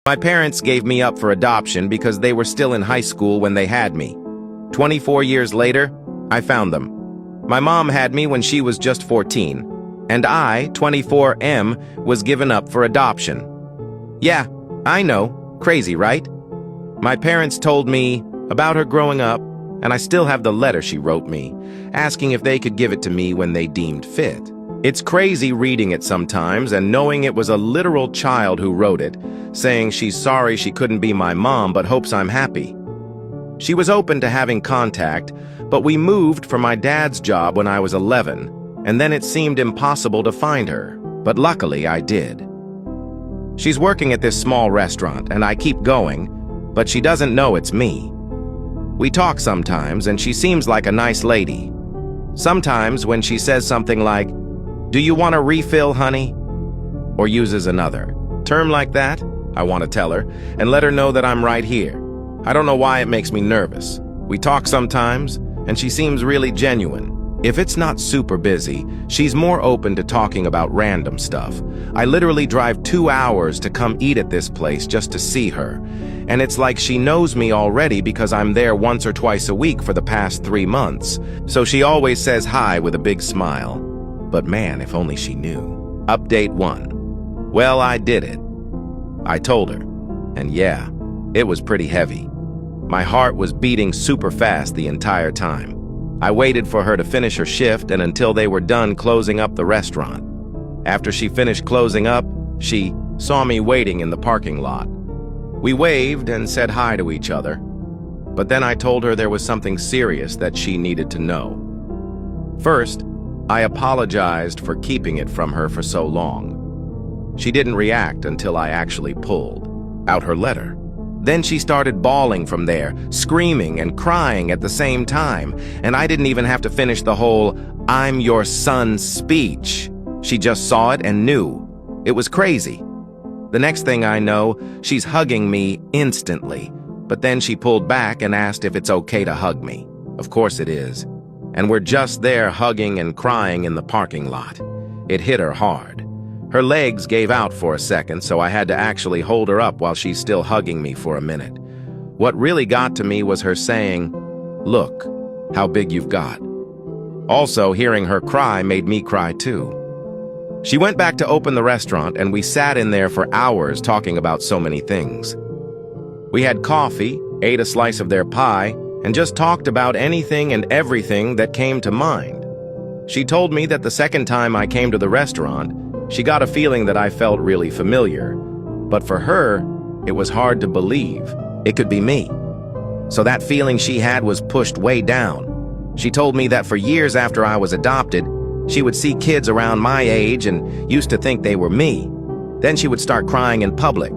My parents gave me up for adoption because they were still in high school when they had me. 24 years later, I found them. My mom had me when she was just 14, and I, 24M, was given up for adoption. Yeah, I know, crazy, right? My parents told me about her growing up, and I still have the letter she wrote me, asking if they could give it to me when they deemed fit. It's crazy reading it sometimes and knowing it was a literal child who wrote it, saying she's sorry she couldn't be my mom but hopes I'm happy. She was open to having contact, but we moved for my dad's job when I was 11, and then it seemed impossible to find her, but luckily I did. She's working at this small restaurant, and I keep going, but she doesn't know it's me. We talk sometimes, and she seems like a nice lady. Sometimes when she says something like, "Do you want a refill, honey?" or uses another term like that, I want to tell her and let her know that I'm right here. I don't know why it makes me nervous. We talk sometimes, and she seems really genuine. If it's not super busy, she's more open to talking about random stuff. I literally drive 2 hours to come eat at this place just to see her, and it's like she knows me already because I'm there once or twice a week for the past 3 months, so she always says hi with a big smile. But man, if only she knew. Update 1. Well, I did it. I told her, and yeah, it was pretty heavy. My heart was beating super fast the entire time. I waited for her to finish her shift and until they were done closing up the restaurant. After she finished closing up, she saw me waiting in the parking lot. We waved and said hi to each other, but then I told her there was something serious that she needed to know. First, I apologized for keeping it from her for so long. She didn't react until I actually pulled out her letter. Then she started bawling from there, screaming and crying at the same time, and I didn't even have to finish the whole "I'm your son" speech. She just saw it and knew. It was crazy. The next thing I know, she's hugging me instantly, but then she pulled back and asked if it's okay to hug me. Of course it is. And we're just there hugging and crying in the parking lot. It hit her hard. Her legs gave out for a second, so I had to actually hold her up while she's still hugging me for a minute. What really got to me was her saying, "Look, how big you've got." Also, hearing her cry made me cry too. She went back to open the restaurant, and we sat in there for hours talking about so many things. We had coffee, ate a slice of their pie, and just talked about anything and everything that came to mind. She told me that the second time I came to the restaurant, she got a feeling that I felt really familiar, but for her, it was hard to believe it could be me. So that feeling she had was pushed way down. She told me that for years after I was adopted, she would see kids around my age and used to think they were me. Then she would start crying in public.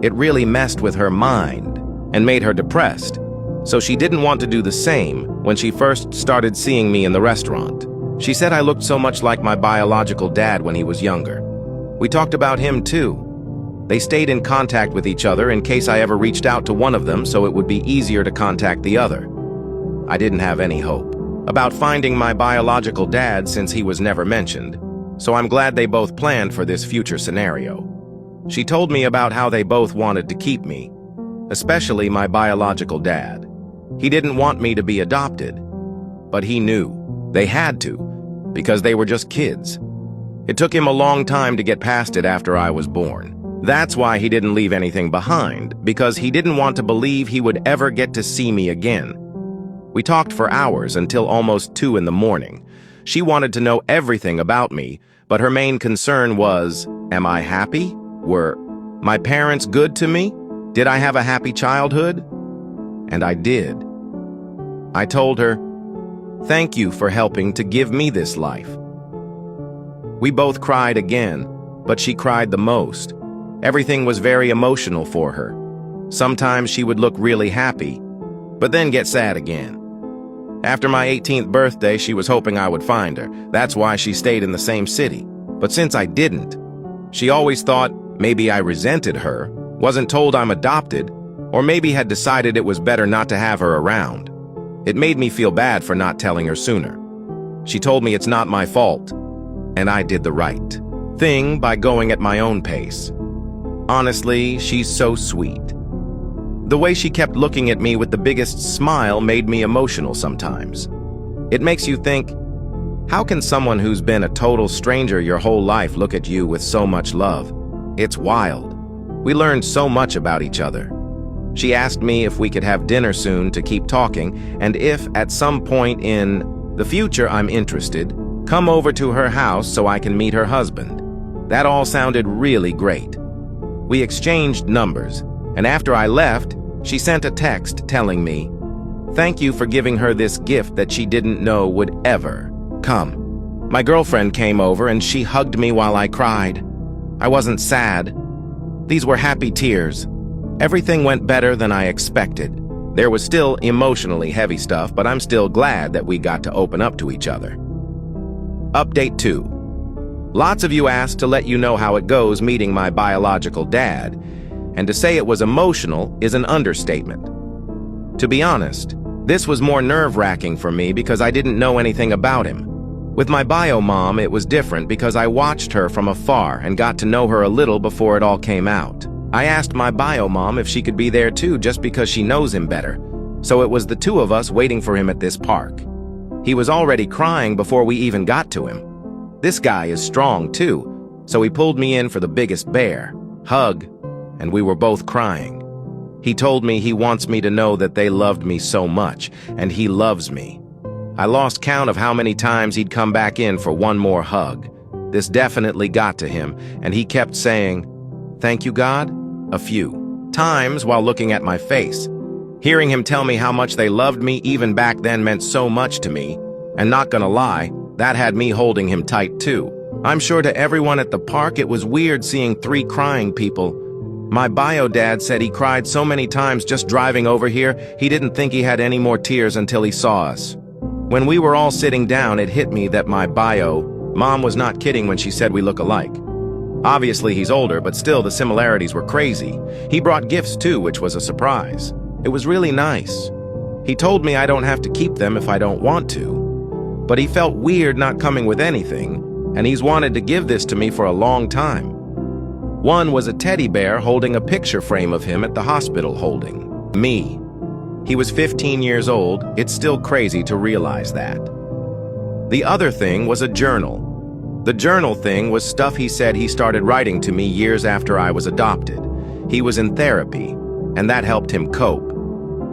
It really messed with her mind and made her depressed. So she didn't want to do the same when she first started seeing me in the restaurant. She said I looked so much like my biological dad when he was younger. We talked about him too. They stayed in contact with each other in case I ever reached out to one of them so it would be easier to contact the other. I didn't have any hope about finding my biological dad since he was never mentioned, so I'm glad they both planned for this future scenario. She told me about how they both wanted to keep me, especially my biological dad. He didn't want me to be adopted, but he knew they had to, because they were just kids. It took him a long time to get past it after I was born. That's why he didn't leave anything behind, because he didn't want to believe he would ever get to see me again. We talked for hours until almost 2 in the morning. She wanted to know everything about me, but her main concern was, am I happy? Were my parents good to me? Did I have a happy childhood? And I did. I told her, "Thank you for helping to give me this life." We both cried again, but she cried the most. Everything was very emotional for her. Sometimes she would look really happy, but then get sad again. After my 18th birthday, she was hoping I would find her. That's why she stayed in the same city. But since I didn't, she always thought maybe I resented her, wasn't told I'm adopted, or maybe had decided it was better not to have her around. It made me feel bad for not telling her sooner. She told me it's not my fault, and I did the right thing by going at my own pace. Honestly, she's so sweet. The way she kept looking at me with the biggest smile made me emotional sometimes. It makes you think, how can someone who's been a total stranger your whole life look at you with so much love? It's wild. We learned so much about each other. She asked me if we could have dinner soon to keep talking, and if, at some point in the future I'm interested, come over to her house so I can meet her husband. That all sounded really great. We exchanged numbers, and after I left, she sent a text telling me, "Thank you for giving her this gift that she didn't know would ever come." My girlfriend came over and she hugged me while I cried. I wasn't sad. These were happy tears. Everything went better than I expected. There was still emotionally heavy stuff, but I'm still glad that we got to open up to each other. Update 2. Lots of you asked to let you know how it goes meeting my biological dad, and to say it was emotional is an understatement. To be honest, this was more nerve-wracking for me because I didn't know anything about him. With my bio mom, it was different because I watched her from afar and got to know her a little before it all came out. I asked my bio mom if she could be there too just because she knows him better, so it was the two of us waiting for him at this park. He was already crying before we even got to him. This guy is strong too, so he pulled me in for the biggest bear, hug, and we were both crying. He told me he wants me to know that they loved me so much, and he loves me. I lost count of how many times he'd come back in for one more hug. This definitely got to him, and he kept saying, "Thank you, God," a few times while looking at my face. Hearing him tell me how much they loved me even back then meant so much to me, and not gonna lie, that had me holding him tight too. I'm sure to everyone at the park it was weird seeing 3 crying people. My bio dad said he cried so many times just driving over here, he didn't think he had any more tears until he saw us. When we were all sitting down, it hit me that my bio mom was not kidding when she said we look alike. Obviously he's older, but still the similarities were crazy. He brought gifts too, which was a surprise. It was really nice. He told me I don't have to keep them if I don't want to. But he felt weird not coming with anything, and he's wanted to give this to me for a long time. One was a teddy bear holding a picture frame of him at the hospital holding me. He was 15 years old. It's still crazy to realize that. The other thing was a journal. The journal thing was stuff he said he started writing to me years after I was adopted. He was in therapy, and that helped him cope,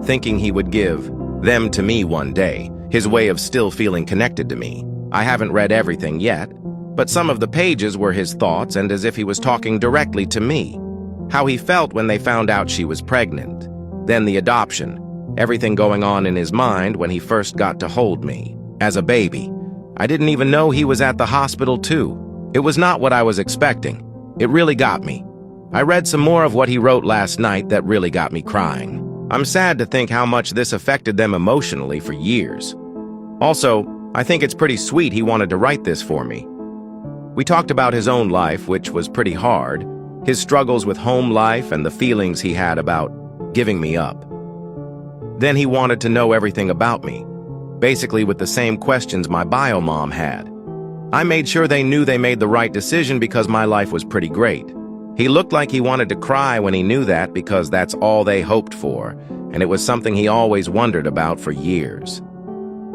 thinking he would give them to me one day, his way of still feeling connected to me. I haven't read everything yet, but some of the pages were his thoughts and as if he was talking directly to me. How he felt when they found out she was pregnant. Then the adoption. Everything going on in his mind when he first got to hold me. As a baby. I didn't even know he was at the hospital too. It was not what I was expecting. It really got me. I read some more of what he wrote last night that really got me crying. I'm sad to think how much this affected them emotionally for years. Also, I think it's pretty sweet he wanted to write this for me. We talked about his own life, which was pretty hard, his struggles with home life and the feelings he had about giving me up. Then he wanted to know everything about me, basically with the same questions my bio mom had. I made sure they knew they made the right decision because my life was pretty great. He looked like he wanted to cry when he knew that because that's all they hoped for, and it was something he always wondered about for years.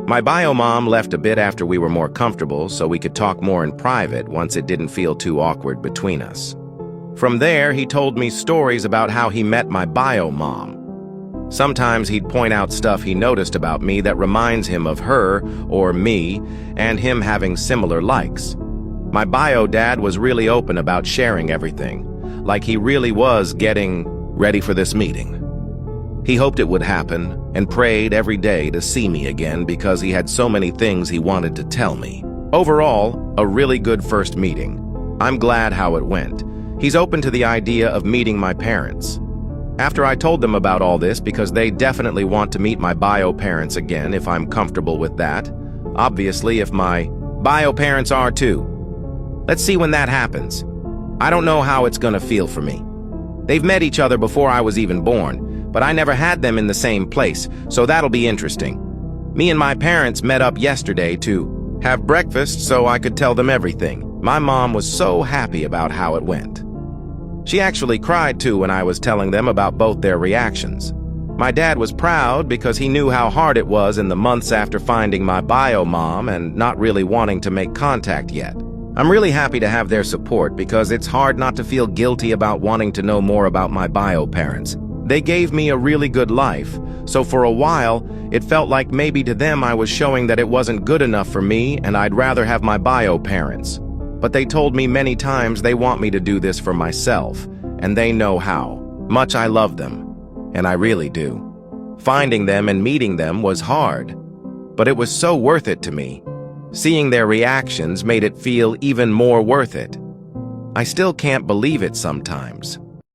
My bio mom left a bit after we were more comfortable so we could talk more in private once it didn't feel too awkward between us. From there, he told me stories about how he met my bio mom. Sometimes he'd point out stuff he noticed about me that reminds him of her or me and him having similar likes. My bio dad was really open about sharing everything, like he really was getting ready for this meeting. He hoped it would happen and prayed every day to see me again because he had so many things he wanted to tell me. Overall, a really good first meeting. I'm glad how it went. He's open to the idea of meeting my parents. After I told them about all this because they definitely want to meet my bio parents again if I'm comfortable with that. Obviously, if my bio parents are too. Let's see when that happens. I don't know how it's gonna feel for me. They've met each other before I was even born, but I never had them in the same place, so that'll be interesting. Me and my parents met up yesterday to have breakfast so I could tell them everything. My mom was so happy about how it went. She actually cried too when I was telling them about both their reactions. My dad was proud because he knew how hard it was in the months after finding my bio mom and not really wanting to make contact yet. I'm really happy to have their support because it's hard not to feel guilty about wanting to know more about my bio parents. They gave me a really good life, so for a while, it felt like maybe to them I was showing that it wasn't good enough for me and I'd rather have my bio parents. But they told me many times they want me to do this for myself, and they know how much I love them. And I really do. Finding them and meeting them was hard, but it was so worth it to me. Seeing their reactions made it feel even more worth it. I still can't believe it sometimes.